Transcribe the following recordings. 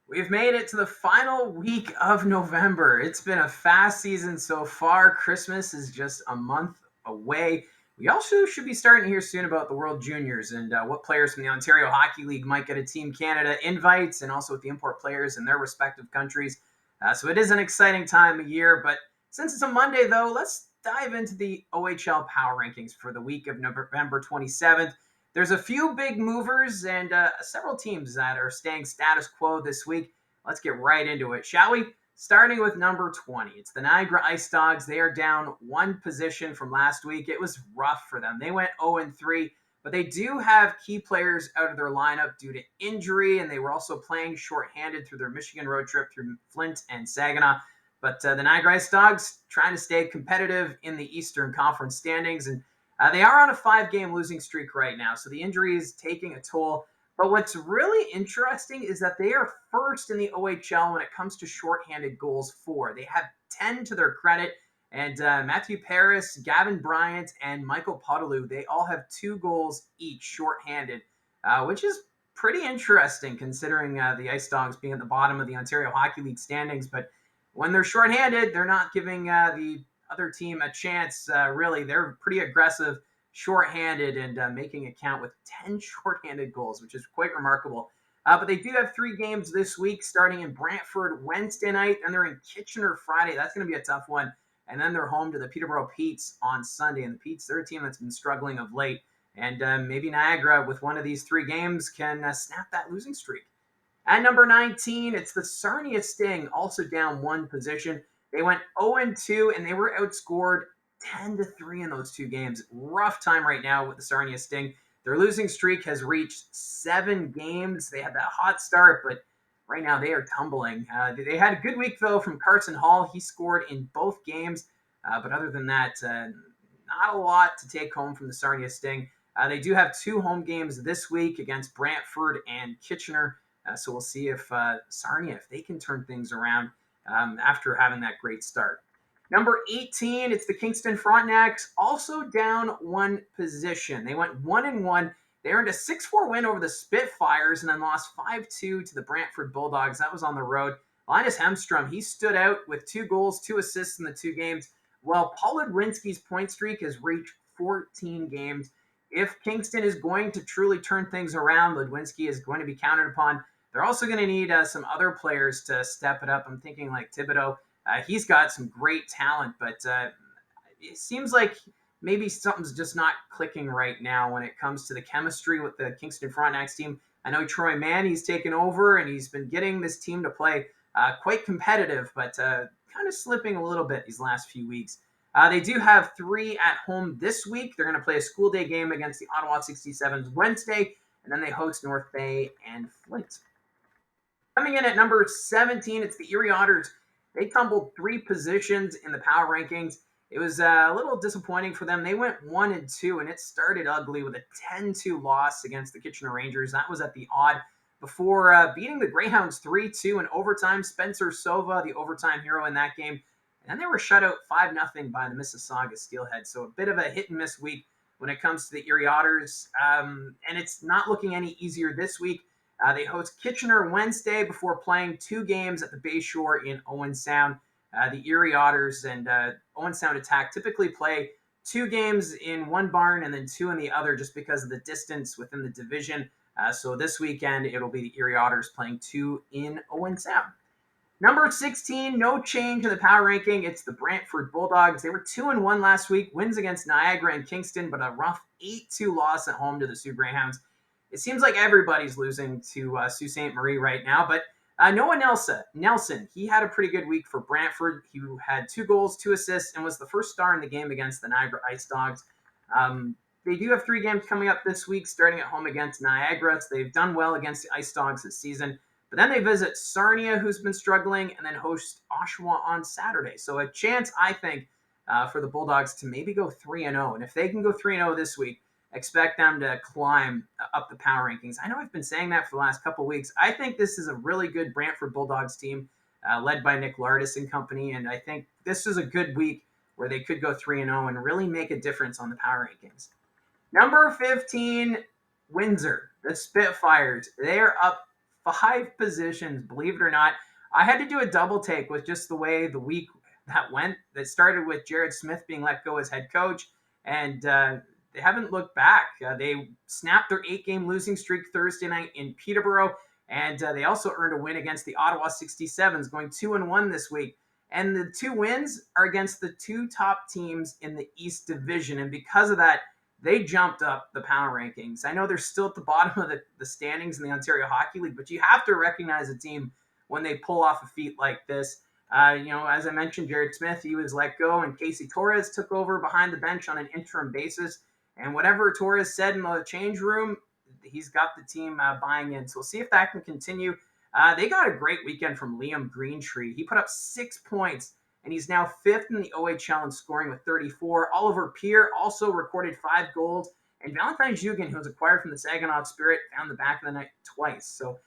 We've made it to the final week of November. It's been a fast season so far. Christmas is just a month away. We also should be starting to hear soon about the World Juniors and what players from the Ontario Hockey League might get a Team Canada invites, and also with the import players in their respective countries. So it is an exciting time of year. But since it's a Monday, though, let's dive into the OHL Power Rankings for the week of November 27th. There's a few big movers and several teams that are staying status quo this week. Let's get right into it, shall we? Starting with number 20. It's the Niagara Ice Dogs. They are down one position from last week. It was rough for them. They went 0-3, but they do have key players out of their lineup due to injury, and they were also playing shorthanded through their Michigan road trip through Flint and Saginaw. But the Niagara Ice Dogs trying to stay competitive in the Eastern Conference standings, and they are on a 5-game losing streak right now, so the injury is taking a toll. But what's really interesting is that they are first in the OHL when it comes to shorthanded goals for. They have 10 to their credit, and Matthew Paris, Gavin Bryant, and Michael Podolou, they all have 2 goals each shorthanded, which is pretty interesting considering the Ice Dogs being at the bottom of the Ontario Hockey League standings. But when they're shorthanded, they're not giving the other team a chance. Really, they're pretty aggressive, shorthanded, and making it count with 10 shorthanded goals, which is quite remarkable. But they do have 3 games this week, starting in Brantford Wednesday night, and they're in Kitchener Friday. That's going to be a tough one. And then they're home to the Peterborough Petes on Sunday. And the Petes, they're a team that's been struggling of late. And maybe Niagara, with one of these 3 games, can snap that losing streak. At number 19, it's the Sarnia Sting, also down one position. They went 0-2, and they were outscored 10-3 in those 2 games. Rough time right now with the Sarnia Sting. Their losing streak has reached 7 games. They had that hot start, but right now they are tumbling. They had a good week, though, from Carson Hall. He scored in both games, but other than that, not a lot to take home from the Sarnia Sting. They do have 2 home games this week against Brantford and Kitchener. So we'll see if Sarnia, if they can turn things around after having that great start. Number 18, it's the Kingston Frontenacs, also down one position. They went 1-1. They earned a 6-4 win over the Spitfires and then lost 5-2 to the Brantford Bulldogs. That was on the road. Linus Hemstrom, he stood out with 2 goals, 2 assists in the 2 games, while Paul Ludwinski's point streak has reached 14 games. If Kingston is going to truly turn things around, Ludwinski is going to be counted upon. They're also going to need some other players to step it up. I'm thinking like Thibodeau. He's got some great talent, but it seems like maybe something's just not clicking right now when it comes to the chemistry with the Kingston Frontenacs team. I know Troy Mann, taken over, and he's been getting this team to play quite competitive, but kind of slipping a little bit these last few weeks. They do have 3 at home this week. They're going to play a school day game against the Ottawa 67s Wednesday, and then they host North Bay and Flint. Coming in at number 17, it's the Erie Otters. They tumbled 3 positions in the power rankings. It was a little disappointing for them. They went 1-2, and it started ugly with a 10-2 loss against the Kitchener Rangers. That was at the odd before beating the Greyhounds 3-2 in overtime. Spencer Sova, the overtime hero in that game. And then they were shut out 5-0 by the Mississauga Steelhead. So a bit of a hit-and-miss week when it comes to the Erie Otters. And it's not looking any easier this week. They host Kitchener Wednesday before playing 2 games at the Bayshore in Owen Sound. The Erie Otters and Owen Sound Attack typically play 2 games in one barn and then 2 in the other just because of the distance within the division. So this weekend, it'll be the Erie Otters playing 2 in Owen Sound. Number 16, no change in the power ranking. It's the Brantford Bulldogs. They were 2-1 last week, wins against Niagara and Kingston, but a rough 8-2 loss at home to the Sioux Greyhounds. It seems like everybody's losing to Sault Ste. Marie right now, but Noah Nelson, he had a pretty good week for Brantford. He had 2 goals, 2 assists, and was the first star in the game against the Niagara Ice Dogs. They do have 3 games coming up this week, starting at home against Niagara. So they've done well against the Ice Dogs this season. But then they visit Sarnia, who's been struggling, and then host Oshawa on Saturday. So a chance, I think, for the Bulldogs to maybe go 3-0. And if they can go 3-0 this week, expect them to climb up the power rankings. I know I've been saying that for the last couple of weeks. I think this is a really good Brantford Bulldogs team led by Nick Lardis and company. And I think this is a good week where they could go 3-0 and really make a difference on the power rankings. Number 15, Windsor, the Spitfires. They are up 5 positions, believe it or not. I had to do a double take with just the way the week that went. That started with Jared Smith being let go as head coach, and they haven't looked back. They snapped their 8-game losing streak Thursday night in Peterborough, and they also earned a win against the Ottawa 67s, going 2-1 this week. And the 2 wins are against the 2 top teams in the East Division, and because of that, they jumped up the power rankings. I know they're still at the bottom of the standings in the Ontario Hockey League, but you have to recognize a team when they pull off a feat like this. As I mentioned, Jared Smith, he was let go, and Casey Torres took over behind the bench on an interim basis. And whatever Torres said in the change room, he's got the team buying in. So we'll see if that can continue. They got a great weekend from Liam Greentree. He put up 6 points, and he's now 5th in the OHL in scoring with 34. Oliver Peer also recorded 5 goals. And Valentine Jugan, who was acquired from the Saginaw Spirit, found the back of the net twice. So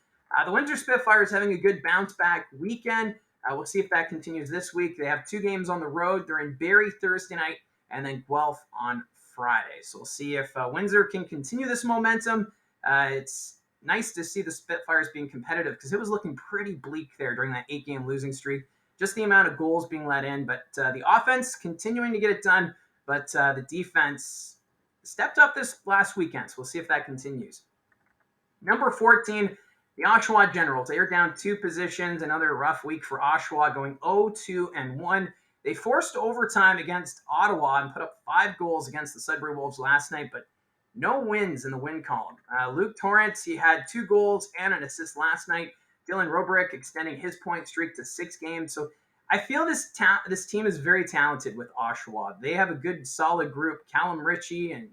the Windsor Spitfires having a good bounce-back weekend. We'll see if that continues this week. They have 2 games on the road. They're in Barrie Thursday night and then Guelph on Friday. So we'll see if Windsor can continue this momentum. It's nice to see the Spitfires being competitive because it was looking pretty bleak there during that 8-game losing streak. Just the amount of goals being let in, but the offense continuing to get it done, but the defense stepped up this last weekend. So we'll see if that continues. Number 14, the Oshawa Generals. They are down 2 positions. Another rough week for Oshawa, going 0-2-1. They forced overtime against Ottawa and put up 5 goals against the Sudbury Wolves last night, but no wins in the win column. Luke Torrance, he had 2 goals and an assist last night. Dylan Robrick extending his point streak to 6 games. So I feel this team is very talented with Oshawa. They have a good, solid group. Callum Ritchie and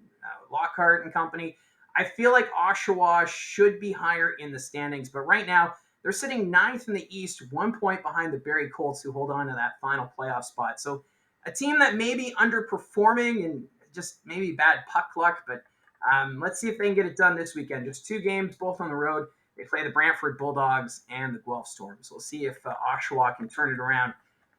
Lockhart and company. I feel like Oshawa should be higher in the standings, but right now they're sitting 9th in the East, 1 point behind the Barrie Colts, who hold on to that final playoff spot. So a team that may be underperforming and just maybe bad puck luck, but let's see if they can get it done this weekend. Just 2 games, both on the road. They play the Brantford Bulldogs and the Guelph Storms. We'll see if Oshawa can turn it around.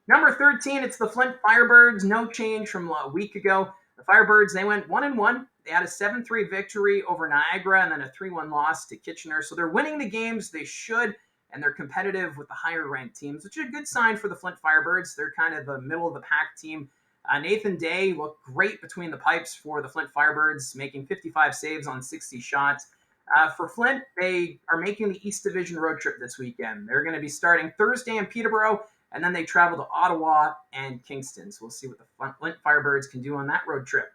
Number 13, it's the Flint Firebirds. No change from a week ago. The Firebirds, they went 1-1. They had a 7-3 victory over Niagara and then a 3-1 loss to Kitchener. So they're winning the games they should, and they're competitive with the higher-ranked teams, which is a good sign for the Flint Firebirds. They're kind of a middle-of-the-pack team. Nathan Day looked great between the pipes for the Flint Firebirds, making 55 saves on 60 shots. For Flint, they are making the East Division road trip this weekend. They're going to be starting Thursday in Peterborough, and then they travel to Ottawa and Kingston. So we'll see what the Flint Firebirds can do on that road trip.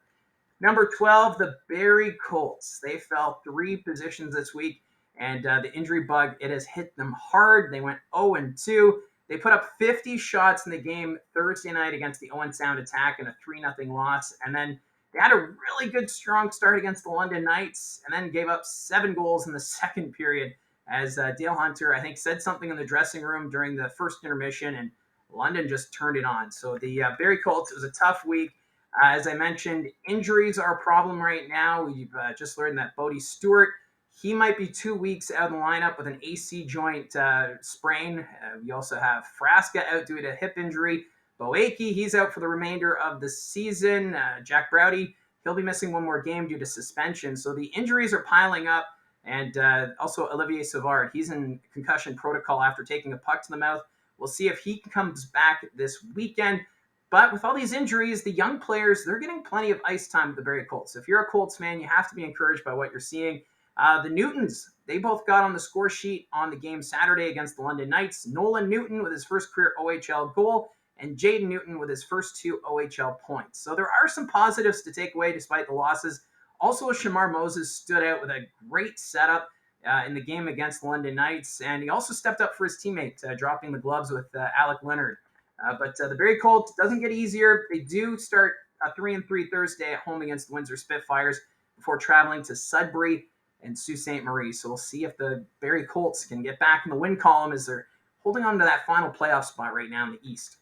Number 12, the Barrie Colts. They fell 3 positions this week, and the injury bug, it has hit them hard. They went 0-2. They put up 50 shots in the game Thursday night against the Owen Sound Attack in a 3-0 loss. And then they had a really good, strong start against the London Knights and then gave up 7 goals in the second period as Dale Hunter, I think, said something in the dressing room during the first intermission, and London just turned it on. So the Barrie Colts, it was a tough week. As I mentioned, injuries are a problem right now. We've just learned that Bodie Stewart, he might be 2 weeks out of the lineup with an AC joint sprain. We also have Frasca out due to a hip injury. Boaki, he's out for the remainder of the season. Jack Browdy, he'll be missing 1 more game due to suspension. So the injuries are piling up. And also Olivier Savard, he's in concussion protocol after taking a puck to the mouth. We'll see if he comes back this weekend. But with all these injuries, the young players, they're getting plenty of ice time with the Barrie Colts. If you're a Colts fan, you have to be encouraged by what you're seeing. The Newtons, they both got on the score sheet on the game Saturday against the London Knights. Nolan Newton with his first career OHL goal, and Jaden Newton with his first 2 OHL points. So there are some positives to take away despite the losses. Also, Shamar Moses stood out with a great setup in the game against the London Knights, and he also stepped up for his teammate, dropping the gloves with Alec Leonard. But the Barrie Colts doesn't get easier. They do start 3-3 Thursday at home against the Windsor Spitfires before traveling to Sudbury and Sault Ste. Marie. So we'll see if the Barrie Colts can get back in the win column as they're holding on to that final playoff spot right now in the East.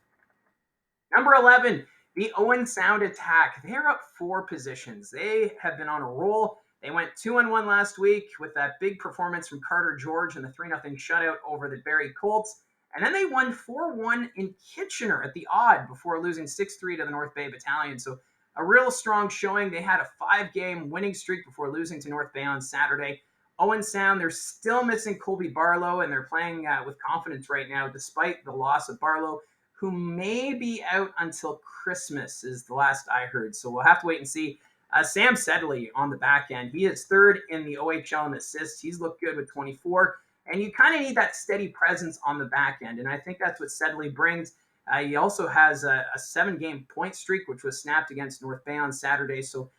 Number 11, the Owen Sound Attack. They're up 4 positions. They have been on a roll. They went 2-1 last week with that big performance from Carter George and the 3-0 shutout over the Barrie Colts. And then they won 4-1 in Kitchener at the odd before losing 6-3 to the North Bay Battalion. So a real strong showing. They had a 5-game winning streak before losing to North Bay on Saturday. Owen Sound, they're still missing Colby Barlow, and they're playing with confidence right now, despite the loss of Barlow, who may be out until Christmas, is the last I heard. So we'll have to wait and see. Sam Sedley on the back end, he is third in the OHL in assists. He's looked good with 24. And you kind of need that steady presence on the back end. And I think that's what Sedley brings. He also has a 7-game point streak, which was snapped against North Bay on Saturday. So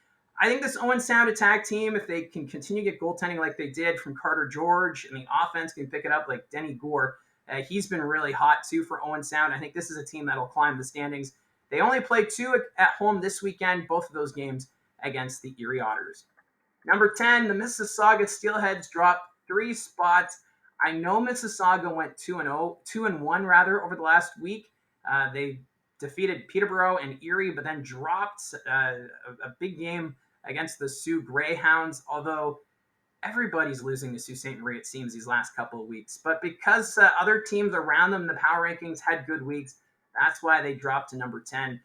I think this Owen Sound attack team, if they can continue to get goaltending like they did from Carter George, and the offense can pick it up like Denny Gore, he's been really hot too for Owen Sound. I think this is a team that'll climb the standings. They only played 2 at home this weekend, both of those games against the Erie Otters. Number 10, the Mississauga Steelheads dropped 3 spots. I know Mississauga went 2-1 rather over the last week. They defeated Peterborough and Erie, but then dropped a big game against the Sioux Greyhounds, although everybody's losing to Sault Ste. Marie, it seems, these last couple of weeks. But because other teams around them in the power rankings had good weeks, that's why they dropped to number 10.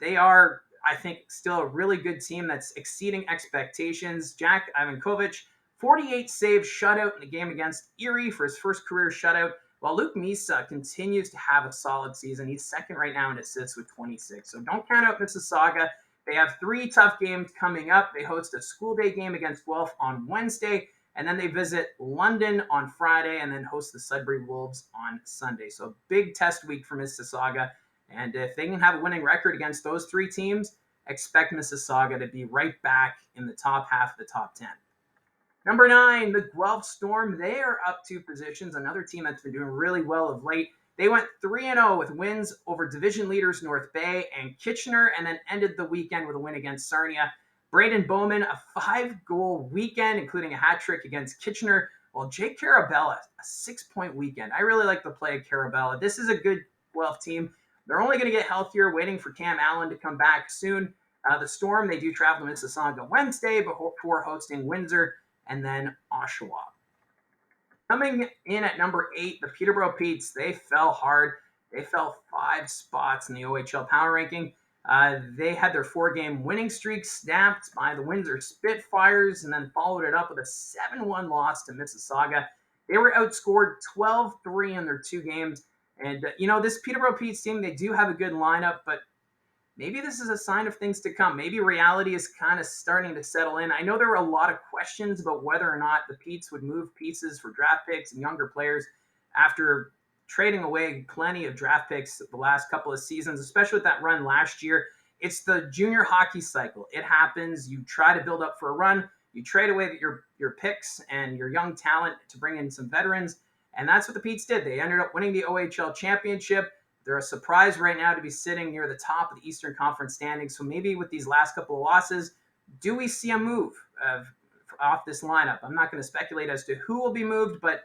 They are, I think, still a really good team that's exceeding expectations. Jack Ivankovic, 48 saves shutout in the game against Erie for his first career shutout, while Luke Misa continues to have a solid season. He's second right now in assists with 26. So don't count out Mississauga. They have 3 tough games coming up. They host a school day game against Guelph on Wednesday, and then they visit London on Friday and then host the Sudbury Wolves on Sunday. So big test week for Mississauga. And if they can have a winning record against those 3 teams, expect Mississauga to be right back in the top half of the top 10. Number 9, the Guelph Storm. They are up 2 positions. Another team that's been doing really well of late. They went 3-0 with wins over division leaders North Bay and Kitchener, and then ended the weekend with a win against Sarnia. Braden Bowman, a 5-goal weekend, including a hat trick against Kitchener, while Jake Carabella, a 6-point weekend. I really like the play of Carabella. This is a good Guelph team. They're only going to get healthier, waiting for Cam Allen to come back soon. The Storm, they do travel to Mississauga Wednesday before hosting Windsor and then Oshawa. Coming in at number 8, the Peterborough Petes. They fell hard. They fell 5 spots in the OHL Power Ranking. They had their 4-game winning streak snapped by the Windsor Spitfires and then followed it up with a 7-1 loss to Mississauga. They were outscored 12-3 in their 2 games. And, this Peterborough Petes team, they do have a good lineup, but maybe this is a sign of things to come. Maybe reality is kind of starting to settle in. I know there were a lot of questions about whether or not the Petes would move pieces for draft picks and younger players after trading away plenty of draft picks the last couple of seasons, especially with that run last year. It's the junior hockey cycle. It happens. You try to build up for a run. You trade away your picks and your young talent to bring in some veterans. And that's what the Petes did. They ended up winning the OHL championship. They're a surprise right now to be sitting near the top of the Eastern Conference standings. So maybe with these last couple of losses, do we see a move off this lineup? I'm not going to speculate as to who will be moved, but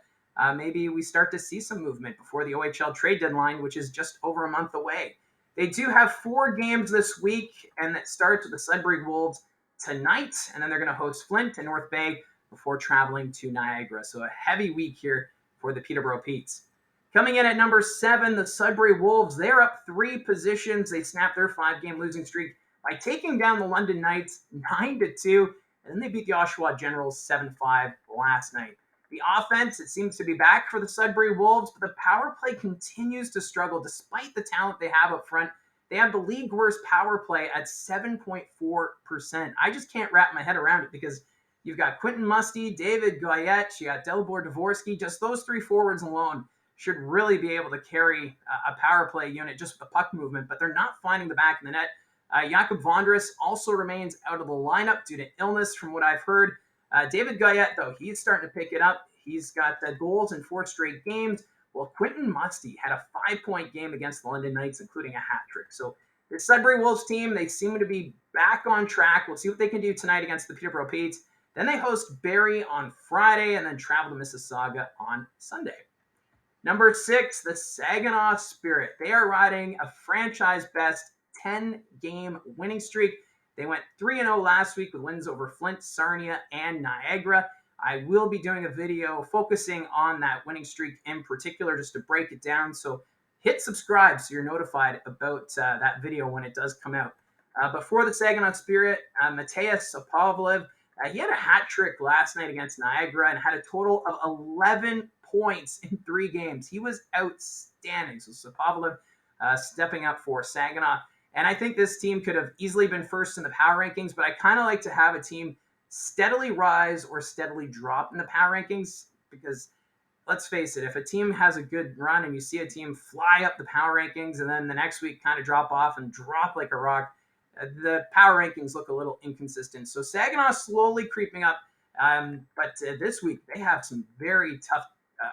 maybe we start to see some movement before the OHL trade deadline, which is just over a month away. They do have 4 games this week, and it starts with the Sudbury Wolves tonight, and then they're going to host Flint and North Bay before traveling to Niagara. So a heavy week here for the Peterborough Petes. Coming in at number 7, the Sudbury Wolves. They're up 3 positions. They snapped their 5-game losing streak by taking down the London Knights 9-2, and then they beat the Oshawa Generals 7-5 last night. The offense, it seems to be back for the Sudbury Wolves, but the power play continues to struggle despite the talent they have up front. They have the league worst power play at 7.4%. I just can't wrap my head around it because you've got Quentin Musty, David Goyette, you got Delbor Dvorsky. Just those 3 forwards alone should really be able to carry a power play unit just with the puck movement, but they're not finding the back of the net. Jakob Vondras also remains out of the lineup due to illness, from what I've heard. David Goyette, though, he's starting to pick it up. He's got goals in 4 straight games, while Quentin Musty had a 5-point game against the London Knights, including a hat trick. So the Sudbury Wolves team, they seem to be back on track. We'll see what they can do tonight against the Peterborough Petes. Then they host Barrie on Friday and then travel to Mississauga on Sunday. Number 6, the Saginaw Spirit. They are riding a franchise-best 10-game winning streak. They went 3-0 last week with wins over Flint, Sarnia, and Niagara. I will be doing a video focusing on that winning streak in particular, just to break it down. So hit subscribe so you're notified about that video when it does come out. But for the Saginaw Spirit, Mateus Pavlev, He had a hat trick last night against Niagara and had a total of 11 points in 3 games. He was outstanding. So Sapovalev stepping up for Saginaw. And I think this team could have easily been first in the power rankings, but I kind of like to have a team steadily rise or steadily drop in the power rankings because let's face it, if a team has a good run and you see a team fly up the power rankings and then the next week kind of drop off and drop like a rock, the power rankings look a little inconsistent. So Saginaw slowly creeping up, but this week they have some very tough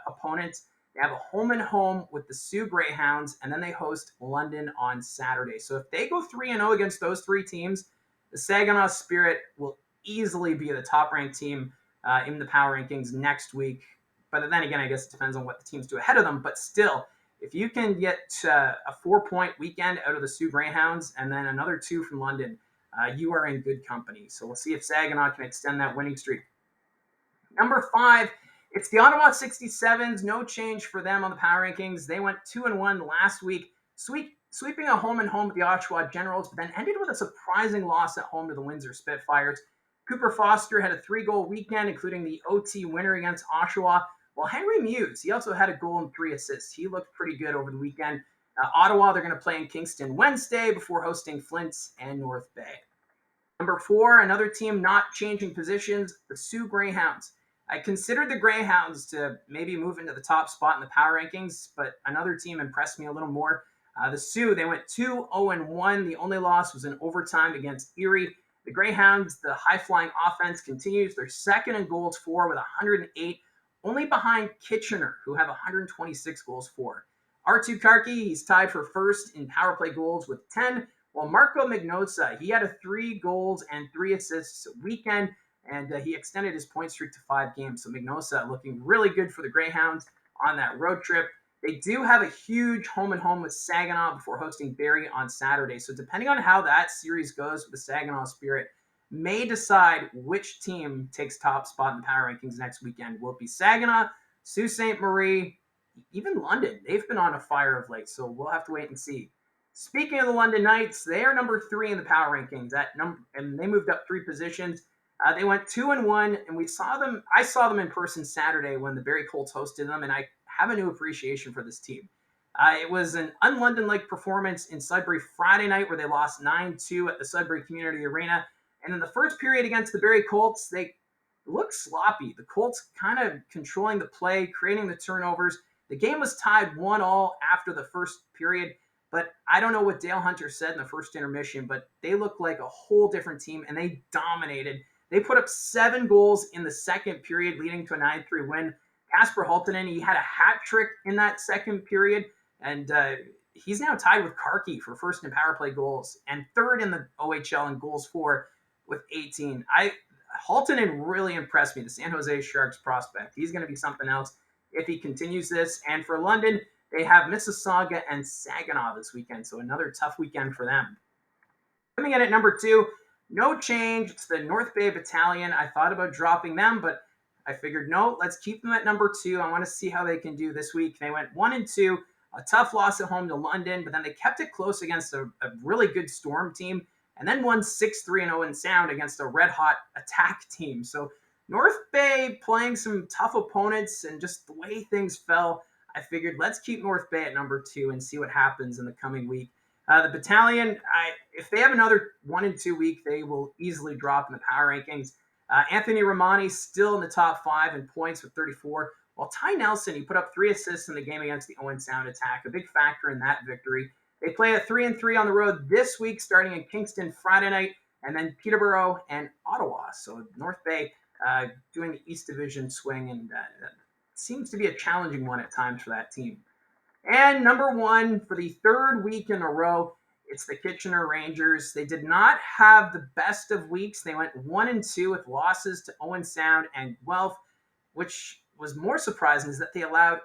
opponents. They have a home and home with the Sioux Greyhounds, and then they host London on Saturday. So if they go 3-0 against those 3 teams, the Saginaw Spirit will easily be the top ranked team in the power rankings next week. But then again, I guess it depends on what the teams do ahead of them. But still, if you can get a 4-point weekend out of the Sioux Greyhounds and then another 2 from London, you are in good company. So we'll see if Saginaw can extend that winning streak. Number 5, it's the Ottawa 67s. No change for them on the power rankings. They went 2-1 last week, sweeping a home and home with the Oshawa Generals, but then ended with a surprising loss at home to the Windsor Spitfires. Cooper Foster had a 3-goal weekend, including the OT winner against Oshawa. Well, Henry Muse, he also had a goal and 3 assists. He looked pretty good over the weekend. Ottawa, they're going to play in Kingston Wednesday before hosting Flint and North Bay. Number 4, another team not changing positions, the Sioux Greyhounds. I considered the Greyhounds to maybe move into the top spot in the power rankings, but another team impressed me a little more. The Sioux, they went 2-0-1. The only loss was in overtime against Erie. The Greyhounds, the high-flying offense continues. They're second in goals for with 108, only behind Kitchener, who have 126 goals for. R2 Karki, he's tied for first in power play goals with 10, while Marco Mignosa, he had a 3 goals and 3 assists weekend, and he extended his point streak to 5 games. So Mignosa looking really good for the Greyhounds on that road trip. They do have a huge home and home with Saginaw before hosting Barrie on Saturday. So depending on how that series goes with the Saginaw Spirit, may decide which team takes top spot in the power rankings next weekend. Will it be Saginaw, Sault Ste. Marie, even London? They've been on a fire of late, so we'll have to wait and see. Speaking of the London Knights, they are number 3 in the power rankings. And they moved up 3 positions. They went 2-1, and we saw them. I saw them in person Saturday when the Barrie Colts hosted them, and I have a new appreciation for this team. It was an un-London-like performance in Sudbury Friday night where they lost 9-2 at the Sudbury Community Arena. And in the first period against the Barrie Colts, they looked sloppy. The Colts kind of controlling the play, creating the turnovers. The game was tied 1-1 after the first period. But I don't know what Dale Hunter said in the first intermission, but they looked like a whole different team, and they dominated. They put up 7 goals in the second period, leading to a 9-3 win. Kasper Halttunen, he had a hat trick in that second period, and he's now tied with Karki for first in power play goals and third in the OHL in goals for with 18. Halttunen really impressed me, the San Jose Sharks prospect. He's going to be something else if he continues this. And for London, they have Mississauga and Saginaw this weekend, so another tough weekend for them. Coming in at number 2, no change. It's the North Bay Battalion. I thought about dropping them, but I figured, no, let's keep them at number 2. I want to see how they can do this week. They went 1-2, a tough loss at home to London, but then they kept it close against a really good Storm team, and then won 6-3-0 in sound against a red-hot attack team. So North Bay playing some tough opponents, and just the way things fell, I figured let's keep North Bay at number 2 and see what happens in the coming week. The Battalion, if they have another 1-2 week, they will easily drop in the power rankings. Anthony Romani still in the top 5 in points with 34, while Ty Nelson, he put up 3 assists in the game against the Owen Sound attack, a big factor in that victory. They play at 3-3 on the road this week, starting in Kingston Friday night, and then Peterborough and Ottawa. So North Bay doing the East Division swing, and seems to be a challenging one at times for that team. And number 1 for the 3rd week in a row, it's the Kitchener Rangers. They did not have the best of weeks. They went 1-2 with losses to Owen Sound and Guelph, which was more surprising is that they allowed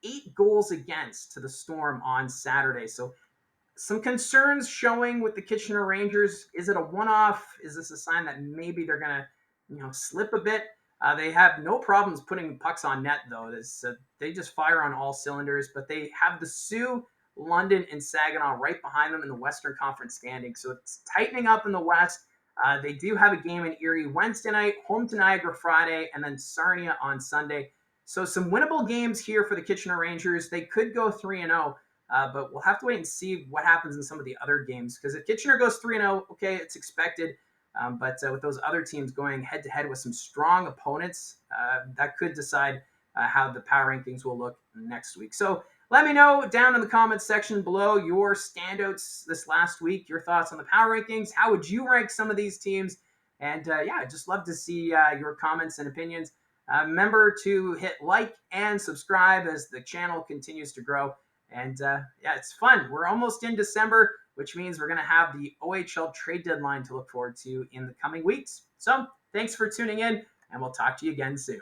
8 goals against to the Storm on Saturday. So some concerns showing with the Kitchener Rangers. Is it a one-off? Is this a sign that maybe they're going to, slip a bit? They have no problems putting pucks on net, though. They just fire on all cylinders, but they have the Sioux, London, and Saginaw right behind them in the Western Conference standings. So it's tightening up in the West. They do have a game in Erie Wednesday night, home to Niagara Friday, and then Sarnia on Sunday. So some winnable games here for the Kitchener Rangers. They could go 3-0, but we'll have to wait and see what happens in some of the other games. Because if Kitchener goes 3-0, okay, it's expected. But with those other teams going head-to-head with some strong opponents, that could decide how the power rankings will look next week. So let me know down in the comments section below your standouts this last week, your thoughts on the power rankings. How would you rank some of these teams? And yeah, I'd just love to see your comments and opinions. Remember to hit like and subscribe as the channel continues to grow. And yeah, it's fun. We're almost in December, which means we're going to have the OHL trade deadline to look forward to in the coming weeks. So thanks for tuning in, and we'll talk to you again soon.